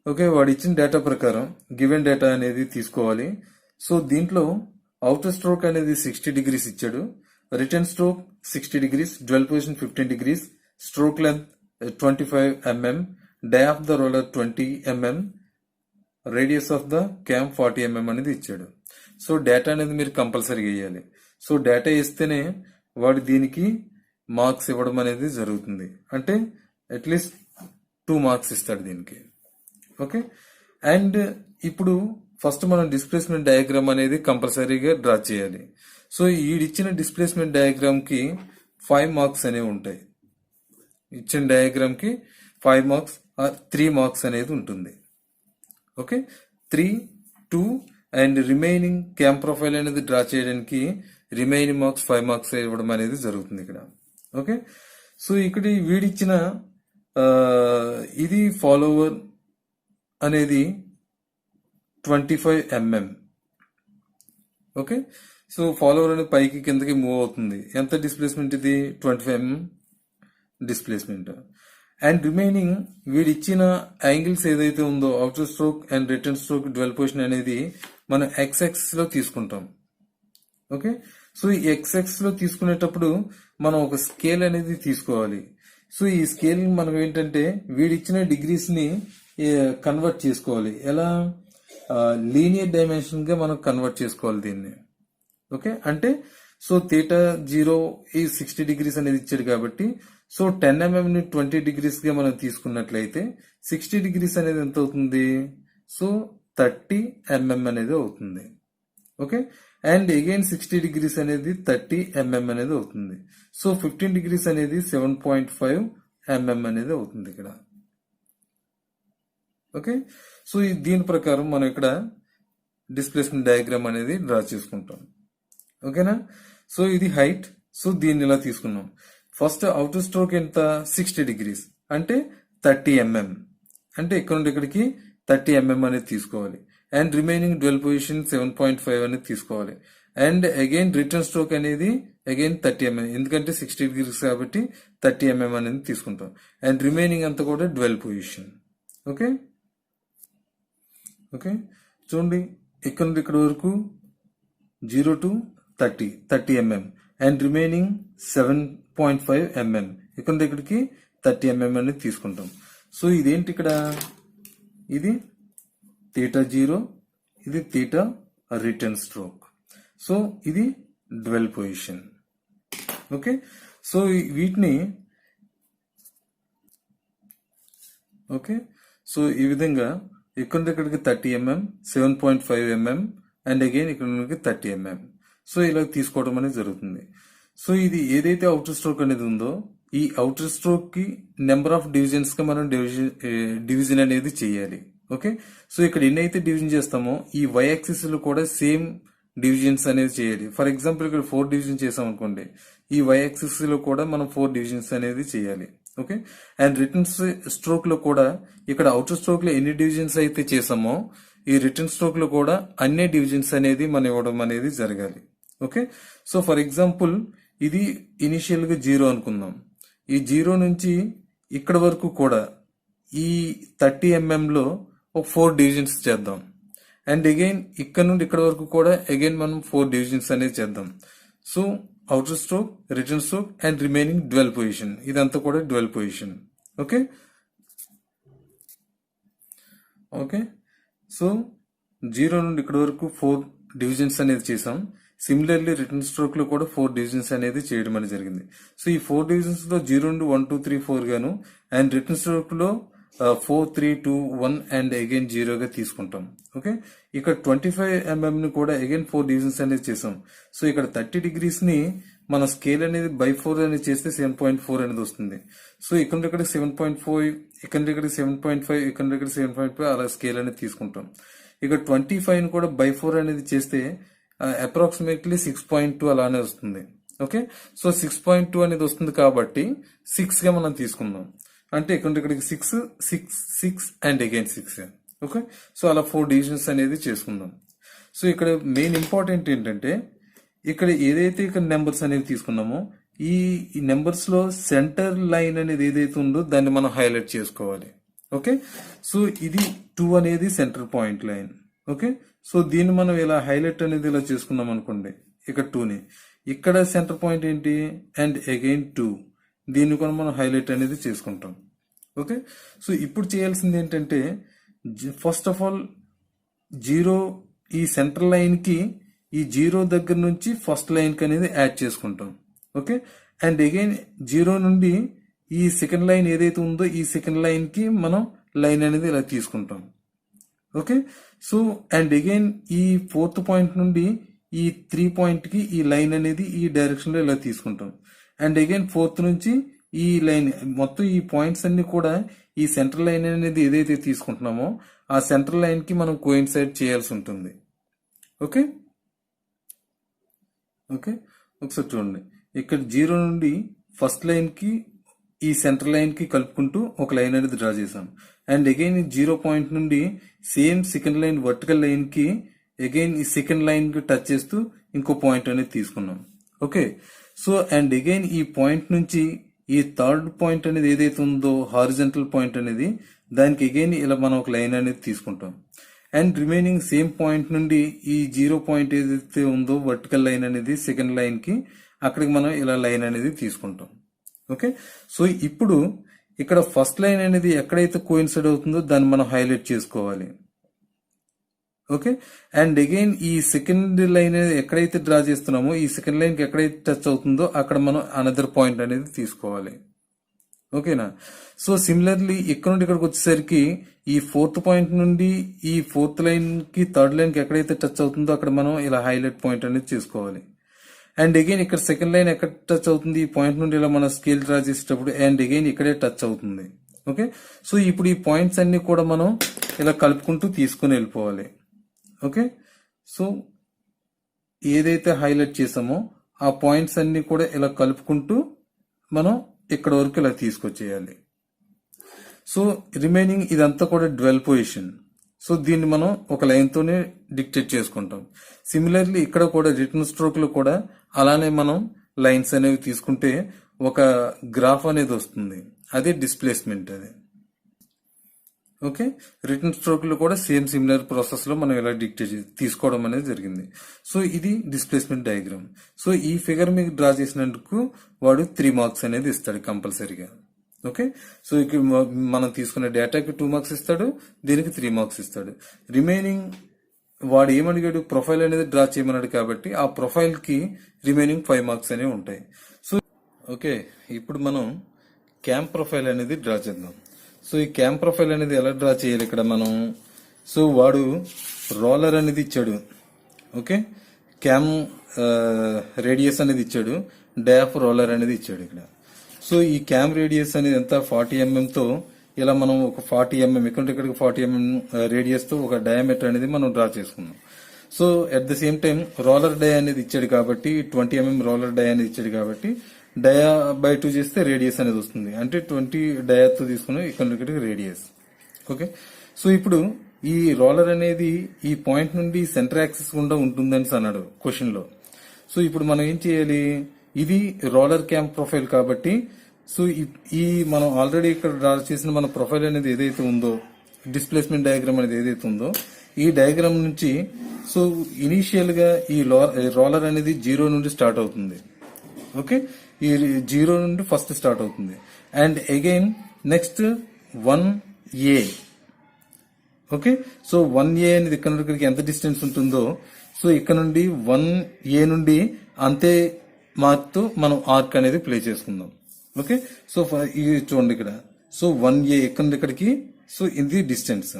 Okay, వాడు ఇచ్చిన data ప్రకారం గివెన్ డేటా అనేది తీసుకోవాలి. సో దీంట్లో అవుటర్ స్ట్రోక్ అనేది 60 డిగ్రీస్ ఇచ్చాడు, return stroke 60 degrees, dwell position 15 degrees, stroke length 25 mm, dia of the roller 20 mm, radius of the cam 40 mm అనేది ఇచ్చాడు. సో డేటా అనేది మీరు కంపల్సరీగా వేయాలి. సో డేటా ఇస్తేనే వాడు దీనికి మార్క్స్ ఇవ్వడం అనేది జరుగుతుంది. అంటే అట్లీస్ట్ 2 మార్క్స్ ఇస్తాడు దీనికి. ఓకే, అండ్ ఇప్పుడు ఫస్ట్ మనం డిస్ప్లేస్మెంట్ డయాగ్రామ్ అనేది కంపల్సరీగా డ్రా చేయాలి. సో ఈడిచ్చిన డిస్ప్లేస్మెంట్ డయాగ్రామ్ కి 5 మార్క్స్ అనేవి ఉంటాయి. ఇచ్చిన డయాగ్రామ్ కి 5 మార్క్స్ 3 మార్క్స్ అనేది ఉంటుంది. Okay, 3, 2 and remaining cam profile అనేది డ్రా చేయడానికి రిమైనింగ్ మార్క్స్ 5 మార్క్స్ ఇవ్వడం అనేది జరుగుతుంది ఇక్కడ. ఓకే, సో ఇక్కడ వీడిచ్చిన ఇది ఫాలోవర్ అనేది 25 mm. ఓకే, సో ఫాలోవర్ అనేది పైకి కిందకి మూవ్ అవుతుంది. ఎంత డిస్ప్లేస్మెంట్ ఇది? 25 mm డిస్ప్లేస్మెంట్. అండ్ రిమైనింగ్ వీడిచ్చిన యాంగిల్స్ ఏదైతే ఉందో outer stroke and return stroke dwell position అనేది మనం x-axis లో తీసుకుంటాం. ఓకే, సో ఈ x-axis లో తీసుకునేటప్పుడు మనం ఒక స్కేల్ అనేది తీసుకోవాలి. సో ఈ స్కేల్ మనం ఏంటంటే వీడిచ్చిన డిగ్రీస్ ని కన్వర్ట్ చేసుకోవాలి. ఎలా? లీనియర్ డైమెన్షన్ గా మనం కన్వర్ట్ చేసుకోవాలి దీన్ని. ఓకే, అంటే సో థీటా 0 ఈ 60 డిగ్రీస్ అనేది ఇచ్చాడు కాబట్టి సో 10 mm ని 20 డిగ్రీస్ గా మనం తీసుకున్నట్లయితే 60 డిగ్రీస్ అనేది ఎంత అవుతుంది? సో 30 mm అనేది అవుతుంది. ఓకే, అండ్ అగైన్ 60 డిగ్రీస్ అనేది 30 mm అనేది అవుతుంది. సో 15 డిగ్రీస్ అనేది 7.5 mm అనేది అవుతుంది ఇక్కడ. ఓకే, సో దీని ప్రకారం మనం ఇక్కడ డిస్ప్లేస్మెంట్ డయాగ్రామ్ అనేది డ్రా చేసుకుంటాం. ఓకేనా? సో ఇది హైట్. సో దీన్ని ఇలా తీసుకున్నాం. ఫస్ట్ అవుటర్ స్ట్రోక్ ఎంత? 60 డిగ్రీస్ అంటే 30 mm. అంటే ఇక్కడ నుండి ఇక్కడికి 30 mm అనేది తీసుకోవాలి. అండ్ రిమైనింగ్ డ్వెల్ పొజిషన్ 7.5 అనేది తీసుకోవాలి. అండ్ అగైన్ రిటర్న్ స్ట్రోక్ అనేది అగైన్ 30 mm, ఎందుకంటే 60 డిగ్రీస్ కాబట్టి 30 mm అనేది తీసుకుంటాం. అండ్ రిమైనింగ్ అంతా కూడా డ్వెల్ పొజిషన్. ఓకే, ఓకే, చూడండి ఇక్కడ నుండి ఇక్కడ వరకు 0 to 30 mm and remaining 7.5 mm. ఇక్కడ నుండి ఇక్కడికి 30 mm అనేది తీసుకుంటాం. సో ఇదేంటి ఇక్కడ? ఇది థీటా 0, ఇది థీటా రిటర్న్ స్ట్రోక్. సో ఇది డ్వెల్ పొజిషన్. ఓకే, సో వీటిని ఓకే, సో ఈ విధంగా ఇక్కడ ఇక్కడికి 30 mm, 7.5 mm అండ్ అగైన్ ఇక్కడ 30 mm. సో ఇలా తీసుకోవడం అనేది జరుగుతుంది. సో ఇది ఏదైతే అవుటర్ స్ట్రోక్ అనేది ఉందో ఈ అవుటర్ స్ట్రోక్ కి నెంబర్ ఆఫ్ డివిజన్స్ గా మనం డివిజన్ అనేది చేయాలి. ఓకే, సో ఇక్కడ ఎన్ని అయితే డివిజన్ చేస్తామో ఈ y యాక్సిస్ లో కూడా సేమ్ డివిజన్స్ అనేది చేయాలి. ఫర్ ఎగ్జాంపుల్ ఇక్కడ 4 డివిజన్ చేసాం అనుకోండి, ఈ y యాక్సిస్ లో కూడా మనం 4 డివిజన్స్ అనేది చేయాలి. ఓకే, అండ్ రిటర్న్ స్ట్రోక్ లో కూడా ఇక్కడ అవుటర్ స్ట్రోక్ లో ఎన్ని డివిజన్స్ అయితే చేసామో ఈ రిటర్న్ స్ట్రోక్ లో కూడా అన్ని డివిజన్స్ అనేది మనం ఇవ్వడం అనేది జరగాలి. ఓకే, సో ఫర్ ఎగ్జాంపుల్ ఇది ఇనిషియల్ గా 0 అనుకుందాం. ఈ 0 నుంచి ఇక్కడ వరకు కూడా ఈ 30 mm లో ఒక 4 డివిజన్స్ చేద్దాం. అండ్ అగైన్ ఇక్కడ నుండి ఇక్కడ వరకు కూడా అగైన్ మనం 4 డివిజన్స్ అనేది చేద్దాం. So outer stroke, return stroke and remaining dwell position, ఇదంతా కూడా dwell position. Okay, okay, so 0 నుండి ఇక్కడ వరకు 4 డివిజన్స్ అనేది చేసాం. సిమిలర్లీ రిటర్న్ స్ట్రోక్ లో కూడా 4 డివిజన్స్ అనేది చేయడం అనేది జరిగింది. సో ఈ 4 డివిజన్స్ లో 0 నుండి 1 2 3 4 గాను అండ్ రిటర్న్ స్ట్రోక్ లో 4 3 2 1 అండ్ అగైన్ 0 గా తీసుకుంటాం. ఓకే, ఇక్కడ 25 mm ని కూడా అగైన్ 4 డివిజన్స్ అనేది చేసాం. సో ఇక్కడ 30 డిగ్రీస్ ని మన స్కేల్ అనేది బై 4 అనేది చేస్తే 7.4 అనేది వస్తుంది. సో ఇక్కడ ఇక్కడ 7.4, ఇక్కడ ఇక్కడ 7.5, ఇక్కడ ఇక్కడ 7.5 అలా స్కేల్ అనేది తీసుకుంటాం. ఇక్కడ 25 ని కూడా బై 4 అనేది చేస్తే అప్రాక్సిమేట్లీ 6.2 అలానే వస్తుంది. ఓకే, సో 6.2 అనేది వస్తుంది కాబట్టి 6 గా మనం తీసుకుందాం. అంటే ఇక్కడికి 6 6 6 అండ్ అగైన్ 6. ఓకే, సో అలా 4 డివిజన్స్ అనేది చేసుకుందాం. సో ఇక్కడ మెయిన్ ఇంపార్టెంట్ ఏంటంటే ఇక్కడ ఏదైతే ఇక్కడ నెంబర్స్ అనేవి తీసుకున్నామో ఈ నెంబర్స్ లో సెంటర్ లైన్ అనేది ఏదైతే ఉందో దాన్ని మనం హైలైట్ చేసుకోవాలి. ఓకే, సో ఇది 2 అనేది centre point line. Okay, so దీన్ని మనం ఇలా హైలైట్ అనేది ఇలా చేసుకున్నాం అనుకోండి, ఇక్కడ 2ని, ఇక్కడ సెంటర్ పాయింట్ ఏంటి, అండ్ అగైన్ 2, దీన్ని కూడా మనం హైలైట్ అనేది చేసుకుంటాం. ఓకే, సో ఇప్పుడు చేయాల్సింది ఏంటంటే, ఫస్ట్ ఆఫ్ ఆల్ 0 ఈ సెంటర్ లైన్ కి ఈ 0 దగ్గర నుంచి ఫస్ట్ లైన్ కి అనేది యాడ్ చేసుకుంటాం. ఓకే, అండ్ అగైన్ 0 నుండి ఈ సెకండ్ లైన్ ఏదైతే ఉందో ఈ సెకండ్ లైన్ కి మనం లైన్ అనేది ఇలా తీసుకుంటాం. ఓకే, సో అండ్ అగైన్ ఈ 4th పాయింట్ నుండి ఈ 3 పాయింట్ కి ఈ లైన్ అనేది ఈ డైరెక్షన్ లో ఇలా తీసుకుంటాం. అండ్ అగైన్ 4th నుంచి ఈ లైన్ మొత్తం ఈ పాయింట్స్ అన్ని కూడా ఈ సెంటర్ లైన్ అనేది ఏదైతే తీసుకుంటున్నామో ఆ సెంటర్ లైన్ కి మనం కోయిన్సైడ్ చేయాల్సి ఉంటుంది. ఓకే ఓకే, ఒకసారి చూడండి, ఇక్కడ 0 నుండి ఫస్ట్ లైన్ కి ఈ సెంటర్ లైన్ కి కలుపుకుంటూ ఒక లైన్ అనేది డ్రా చేసాం. అండ్ అగైన్ 0 పాయింట్ నుండి same second line vertical line కి అగైన్ ఈ సెకండ్ లైన్ కి టచ్ చేస్తూ ఇంకో పాయింట్ అనేది తీసుకున్నాం. ఓకే, సో అండ్ అగైన్ ఈ పాయింట్ నుంచి ఈ 3rd పాయింట్ అనేది ఏదైతే ఉందో హారిజంటల్ పాయింట్ అనేది దానికి అగైన్ ఇలా మనం ఒక లైన్ అనేది తీసుకుంటాం. అండ్ రిమైనింగ్ సేమ్ పాయింట్ నుండి ఈ 0 పాయింట్ ఏదైతే ఉందో వర్టికల్ లైన్ అనేది సెకండ్ లైన్ కి అక్కడికి మనం ఇలా లైన్ అనేది తీసుకుంటాం. ఓకే, సో ఇప్పుడు ఇక్కడ ఫస్ట్ లైన్ అనేది ఎక్కడైతే కోయిన్సైడ్ అవుతుందో దాన్ని మనం హైలైట్ చేసుకోవాలి. ఓకే, అండ్ అగైన్ ఈ సెకండ్ లైన్ ఎక్కడైతే డ్రా చేస్తున్నామో ఈ సెకండ్ లైన్ కి ఎక్కడైతే టచ్ అవుతుందో అక్కడ మనం అనదర్ పాయింట్ అనేది తీసుకోవాలి. ఓకేనా, సో సిమిలర్లీ ఇక్కడ నుండి ఇక్కడికి వచ్చేసరికి ఈ 4th పాయింట్ నుండి ఈ 4th లైన్ కి 3rd లైన్ కి ఎక్కడైతే టచ్ అవుతుందో అక్కడ మనం ఇలా హైలైట్ పాయింట్ అనేది చేసుకోవాలి. అండ్ అగైన్ ఇక్కడ సెకండ్ లైన్ ఎక్కడ టచ్ అవుతుంది, ఈ పాయింట్ నుండి ఇలా మనం స్కేల్ డ్రా చేసేటప్పుడు అండ్ అగైన్ ఇక్కడే టచ్ అవుతుంది. ఓకే, సో ఇప్పుడు ఈ పాయింట్స్ అన్ని కూడా మనం ఇలా కలుపుకుంటూ తీసుకుని వెళ్ళిపోవాలి. ఓకే, సో ఏదైతే హైలైట్ చేసామో ఆ పాయింట్స్ అన్ని కూడా ఇలా కలుపుకుంటూ మనం ఇక్కడ వరకు ఇలా తీసుకొచ్చేయాలి. సో రిమైనింగ్ ఇదంతా కూడా డ్వెల్ పొజిషన్. సో దీన్ని మనం ఒక లైన్ తోనే డిక్టేట్ చేసుకుంటాం. సిమిలర్లీ ఇక్కడ కూడా రిటర్న్ స్ట్రోక్ లో కూడా అలానే మనం లైన్స్ అనేవి తీసుకుంటే ఒక గ్రాఫ్ అనేది వస్తుంది, అదే డిస్ప్లేస్మెంట్. అది ఓకే, రిటర్న్ స్ట్రోక్ లో కూడా సేమ్ సిమిలర్ ప్రాసెస్ లో మనం ఇలా డిక్టేట్ తీసుకోవడం అనేది జరిగింది. సో ఇది డిస్ప్లేస్మెంట్ డయాగ్రామ్. సో ఈ ఫిగర్ మీకు డ్రా చేసినందుకు వాడు 3 మార్క్స్ అనేది ఇస్తాడు కంపల్సరీగా. ఓకే, సో ఇక్కడ మనం తీసుకున్న డేటాకి 2 మార్క్స్ ఇస్తాడు, దీనికి 3 మార్క్స్ ఇస్తాడు. రిమైనింగ్ వాడు ఏమడిగాడు, ప్రొఫైల్ అనేది డ్రా చేయమన్నాడు కాబట్టి ఆ ప్రొఫైల్ కి రిమైనింగ్ 5 మార్క్స్ అనేవి ఉంటాయి. సో ఓకే, ఇప్పుడు మనం క్యాంప్ ప్రొఫైల్ అనేది డ్రా చేద్దాం. సో ఈ క్యాంప్ ప్రొఫైల్ అనేది ఎలా డ్రా చేయాలి ఇక్కడ మనం, సో వాడు రోలర్ అనేది ఇచ్చాడు. ఓకే, క్యామ్ రేడియస్ అనేది ఇచ్చాడు, డయాఫ్ రోలర్ అనేది ఇచ్చాడు ఇక్కడ. సో ఈ క్యామ్ రేడియస్ అనేది ఎంత 40 mm తో ఇలా మనం ఒక 40 mm ఇక్కడికి 40 mm రేడియస్ తో ఒక డయామీటర్ అనేది మనం డ్రా చేసుకున్నాం. So at the same time roller dia అనేది ఇచ్చాడు కాబట్టి 20 mm రోలర్ డయా అనేది ఇచ్చాడు కాబట్టి డయా బై 2 చేస్తే రేడియస్ అనేది వస్తుంది, అంటే 20 డయాతో తీసుకున్నాం ఇక్కడికి రేడియస్. ఓకే, సో ఇప్పుడు ఈ రోలర్ అనేది ఈ పాయింట్ నుండి సెంటర్ యాక్సిస్ గుండా ఉంటుందని అన్నాడు క్వశ్చన్ లో. సో ఇప్పుడు మనం ఏం చేయాలి, ఇది రోలర్ క్యాంప్ ప్రొఫైల్ కాబట్టి సో ఈ మనం ఆల్రెడీ ఇక్కడ డ్రా చేసిన మన ప్రొఫైల్ అనేది ఏదైతే ఉందో, డిస్ప్లేస్మెంట్ డయాగ్రామ్ అనేది ఏదైతే ఉందో ఈ డయాగ్రామ్ నుంచి సో ఇనీషియల్ గా ఈ రోలర్ అనేది 0 నుండి స్టార్ట్ అవుతుంది. ఓకే, ఈ 0 నుండి ఫస్ట్ స్టార్ట్ అవుతుంది. And again next 1A. Okay, so 1A అనేది ఇక్కడ నుండి ఇక్కడికి ఎంత డిస్టెన్స్ ఉంటుందో సో ఇక్కడ నుండి 1A నుండి అంతే మార్క్తో మనం ఆర్క్ అనేది ప్లే చేసుకుందాం. ఓకే, సో ఇది చూడండి ఇక్కడ, సో 1A ఇక్కడ నుండి ఇక్కడికి, సో ఇది డిస్టెన్స్.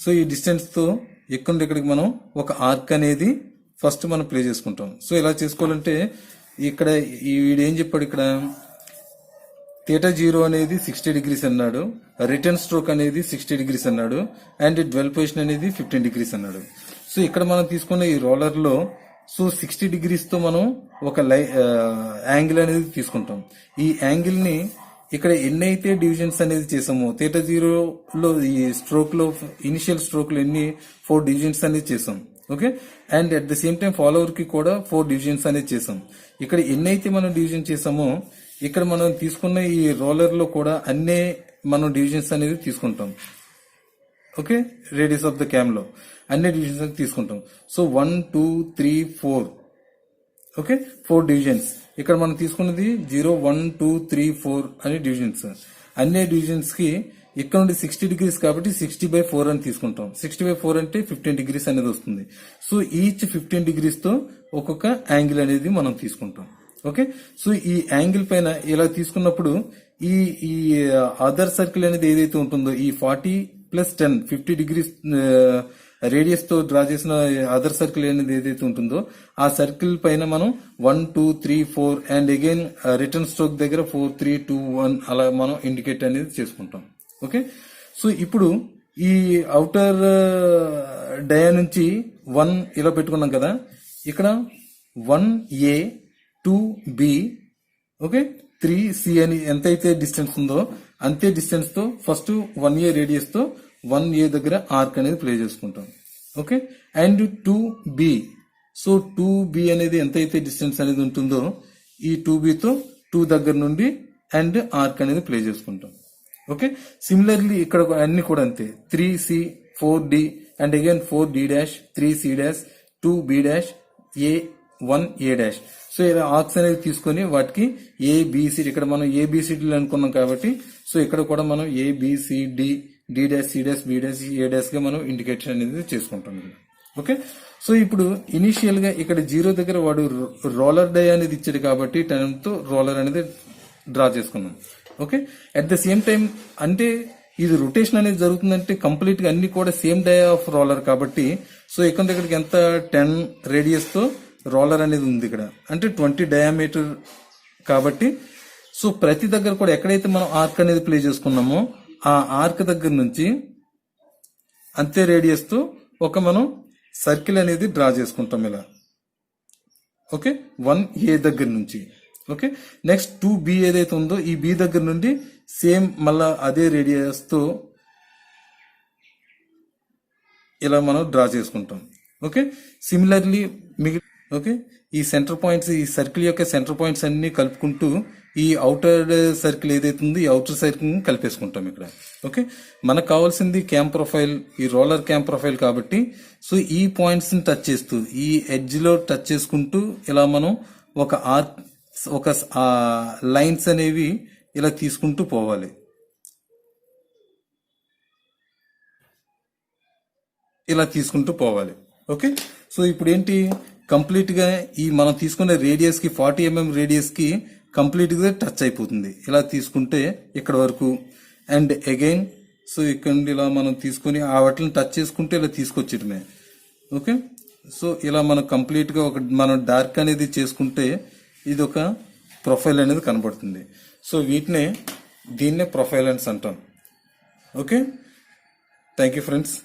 సో ఈ డిస్టెన్స్ తో ఇక్కడ నుండి ఇక్కడికి మనం ఒక ఆర్క్ అనేది ఫస్ట్ మనం ప్లే చేసుకుంటాం. సో ఇలా చేసుకోవాలంటే ఇక్కడ వీడేం చెప్పాడు, ఇక్కడ θ0 అనేది 60 degrees అన్నాడు, రిటర్న్ స్ట్రోక్ అనేది 60 degrees అన్నాడు, అండ్ డ్వెల్ పొజిషన్ అనేది 15 degrees అన్నాడు. సో ఇక్కడ మనం తీసుకున్న ఈ రోలర్ లో సో 60 degrees తో మనం ఒక యాంగిల్ అనేది తీసుకుంటాం. ఈ యాంగిల్ ని ఇక్కడ ఎన్నైతే డివిజన్స్ అనేది చేసామో θ0 లో ఈ స్ట్రోక్ లో ఇనిషియల్ స్ట్రోక్ లో 4 డివిజన్స్ అనేది చేసాం. Okay, and at the same time follower కి కూడా 4 డివిజన్స్ అనేది చేసాం. ఇక్కడ ఎన్నైతే మనం డివిజన్ చేసామో ఇక్కడ మనం తీసుకున్న ఈ రోలర్ లో కూడా అన్నే మనం డివిజన్స్ అనేది తీసుకుంటాం. ఓకే, రేడియస్ ఆఫ్ ద క్యామ్లో అన్ని డివిజన్స్ తీసుకుంటాం. So 1 2 3 4, okay, 4 divisions. ఇక్కడ మనం తీసుకున్నది 0 1 2 3 4 అనే డివిజన్స్. అన్ని డివిజన్స్ కి ఇక్కడ నుండి 60 డిగ్రీస్ కాబట్టి 60/4 అని తీసుకుంటాం. 60/4 అంటే 15 డిగ్రీస్ అనేది వస్తుంది. సో ఈచ్ 15 డిగ్రీస్ తో ఒక్కొక్క యాంగిల్ అనేది మనం తీసుకుంటాం. ఓకే, సో ఈ యాంగిల్ పైన ఇలా తీసుకున్నప్పుడు ఈ ఈ అదర్ సర్కిల్ అనేది ఏదైతే ఉంటుందో ఈ 40 + 10 50 డిగ్రీస్ రేడియస్ తో డ్రా చేసిన అదర్ సర్కిల్ అనేది ఏదైతే ఉంటుందో ఆ సర్కిల్ పైన మనం 1 2 3 4 అండ్ అగైన్ రిటర్న్ స్ట్రోక్ దగ్గర 4 3 2 1 అలా మనం ఇండికేట్ అనేది చేసుకుంటాం. ఓకే, సో ఇప్పుడు ఈ అవుటర్ డయా నుంచి 1 ఇలా పెట్టుకున్నాం కదా, ఇక్కడ 1A 2B, ఓకే, 3C అని ఎంతైతే డిస్టెన్స్ ఉందో అంతే డిస్టెన్స్ తో ఫస్ట్ 1A రేడియస్ తో 1A దగ్గర ఆర్క్ అనేది ప్లే చేసుకుంటాం. Okay, and 2B, so 2B అనేది ఎంతైతే డిస్టెన్స్ అనేది ఉంటుందో ఈ 2B తో 2 దగ్గర నుండి అండ్ ఆర్క్ అనేది ప్లే చేసుకుంటాం. ఓకే, సిమిలర్లీ ఇక్కడ అన్ని కూడా అంతే. 3C 4D and again 4D dash 3C dash 2B dash A 1A dash. So ఇలా ఆర్క్స్ అనేది తీసుకొని వాటికి ABCD, ఇక్కడ మనం ABCD అనుకున్నాం కాబట్టి సో ఇక్కడ కూడా మనం ABCD D dash C dash B dash A dash గా మనం ఇండికేషన్ అనేది చేసుకుంటాం. ఓకే, సో ఇప్పుడు ఇనిషియల్ గా ఇక్కడ 0 దగ్గర వాడు రోలర్ డై అనేది ఇచ్చాడు కాబట్టి 10 తో రోలర్ అనేది డ్రా చేసుకున్నాం. Okay, at the same time అంటే ఇది రొటేషన్ అనేది జరుగుతుందంటే కంప్లీట్ గా అన్ని కూడా సేమ్ డై ఆఫ్ రోలర్ కాబట్టి సో ఇక్కడ దగ్గరికి ఎంత 10 రేడియస్ తో రోలర్ అనేది ఉంది ఇక్కడ, అంటే 20 డయామీటర్ కాబట్టి సో ప్రతి దగ్గర కూడా ఎక్కడైతే మనం ఆర్క్ అనేది ప్లే చేసుకున్నామో ఆ ఆర్క్ దగ్గర నుంచి అంతే రేడియస్ తో ఒక మనం సర్కిల్ అనేది డ్రా చేసుకుంటాం ఇలా. ఓకే, 1A దగ్గర నుంచి. ఓకే, నెక్స్ట్ 2B ఏదైతే ఉందో ఈ B దగ్గర నుండి సేమ్ మళ్ళా అదే రేడియస్ తో ఇలా మనం డ్రా చేసుకుంటాం. ఓకే, సిమిలర్లీ ఓకే, ఈ సెంటర్ పాయింట్స్, ఈ సర్కిల్ యొక్క సెంటర్ పాయింట్స్ అన్ని కలుపుకుంటూ ఈ అవుటర్ సర్కిల్ ఏదైతే ఉందో ఈ అవుటర్ సర్కిల్ కలిపేసుకుంటాం ఇక్కడ. ఓకే, మనకు కావాల్సింది క్యామ్ ప్రొఫైల్, ఈ రోలర్ క్యామ్ ప్రొఫైల్ కాబట్టి సో ఈ పాయింట్స్ ని టచ్ చేస్తూ ఈ ఎడ్జ్ లో టచ్ చేసుకుంటూ ఇలా మనం ఒక ఆర్క్, ఒక లైన్స్ అనేవి ఇలా తీసుకుంటూ పోవాలి. ఇలా తీసుకుంటూ పోవాలి. ఓకే, సో ఇప్పుడు ఏంటి కంప్లీట్ గా ఈ మనం తీసుకునే రేడియస్ కి 40 mm రేడియస్ కి కంప్లీట్ గా టచ్ అయిపోతుంది. ఇలా తీసుకుంటే ఇక్కడ వరకు అండ్ అగైన్ సో ఇక్కడ నుండి ఇలా మనం తీసుకుని ఆ వాటిని టచ్ చేసుకుంటే ఇలా తీసుకొచ్చడమే. ఓకే, సో ఇలా మనం కంప్లీట్ గా ఒక మనం డార్క్ అనేది చేసుకుంటే ఇది ఒక ప్రొఫైల్ అనేది కనబడుతుంది. సో దీన్నే ప్రొఫైలెన్స్ అంటాం. Okay, thank you friends,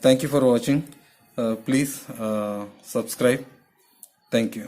thank you for watching. Please subscribe. Thank you.